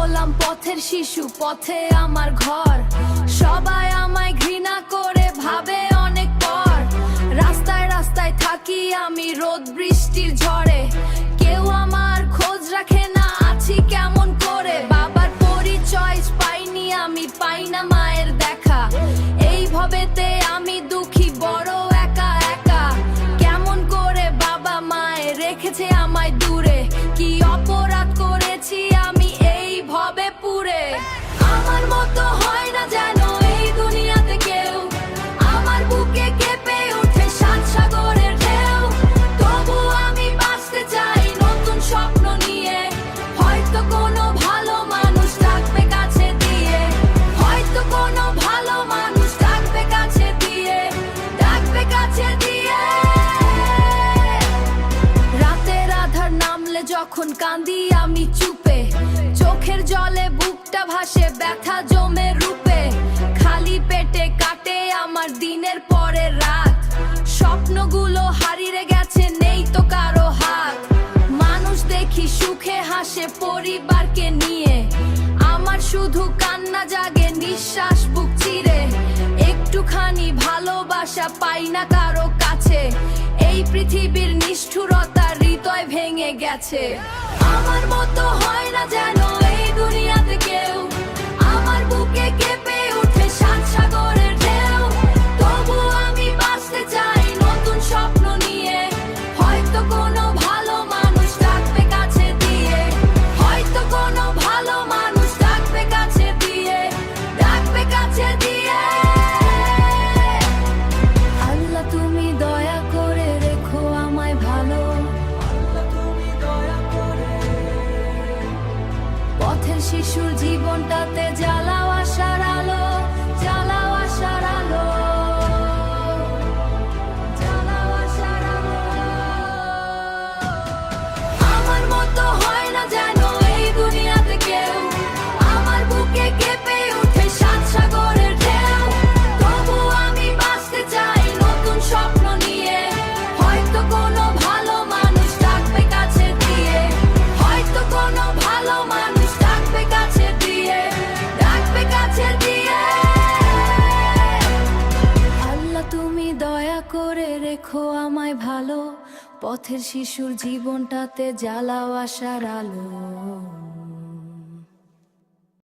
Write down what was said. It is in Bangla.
হলাম পথের শিশু, পথে আমার ঘর। সবাই আমায় ঘৃণা করে ভাবে অনেক পর। রাস্তায় রাস্তায় থাকি আমি রোদ বৃষ্টির ঝড়ে, কেউ আমার খোঁজ রাখে না আছি কেমন করে। বাবার পরিচয় পাইনি আমি, পাই না মায়ের দেখা। এই ভবেতে আমি দুঃখী, বড় একা একা। কেমন করে বাবা মায়ে রেখেছে আমায় দূরে, কি অপরাধ করেছি আমি এই ভবে পুরে। আমার মতো হয় না যেন এই দুনিয়াতে কেউ, আমার বুকে কেঁপে ওঠে সাত সাগরের ঢেউ। তবু আমি বাঁচতে চাই নতুন স্বপ্ন নিয়ে, হয়তো কোনো ভালো মানুষ থাকবে কাছে দিয়ে, হয়তো কোনো ভালো মানুষ থাকবে কাছে দিয়ে, থাকবে কাছে দিয়ে। রাতের আধার নামলে যখন কান্দি আমি চুপে, চোখের জলে বুকটা ভাসে ব্যথা জমে রূপে। খালি পেটে কাটে আমার দিনের পরের রাত, স্বপ্নগুলো হারিয়ে গেছে নেই তো কারো হাত। মানুষ দেখি সুখে হাসে পরিবারকে নিয়ে, আমার শুধু কান্না জাগে নিঃশ্বাস বুক চিরে। একটুখানি ভালোবাসা পাই না কারো কাছে, এই পৃথিবীর নিষ্ঠুরতা হৃদয় ভেঙে গেছে। আমার মতো হয় না যেন এই দুনিয়াতে কেউ, আমার বুকে কেঁপে ওঠে সাত সাগরের ঢেউ। তবু আমি বাঁচতে চাই নতুন স্বপ্ন নিয়ে, হয়তো কোনো ভালো মানুষ থাকবে কাছে দিয়ে, হয়তো কোনো ভালো মানুষ থাকবে কাছে দিয়ে, থাকবে কাছে দিয়ে। আল্লাহ তুমি দয়া করে রেখো আমায় ভালো, পথের শিশুর জীবনটাতে জ্বালাও আশার আলো, জ্বালাও আশার আলো, জ্বালাও আশার আলো। আমার মতো হয় না যেন এই দুনিয়াতে কেউ, আমার বুকে কেঁপে ওঠে সাত সাগরের ঢেউ। তবু আমি বাঁচতে চাই নতুন স্বপ্ন নিয়ে, হয়তো কোনো ভালো মানুষ থাকবে কাছে দিয়ে, হয়তো কোনো ভালো মানুষ থাকবে কাছে দিয়ে, থাকবে কাছে দিয়ে। আল্লাহ তুমি দয়া করে রেখো আমায় ভালো, পথের শিশুর জীবনটাতে জ্বালাও আশার আলো।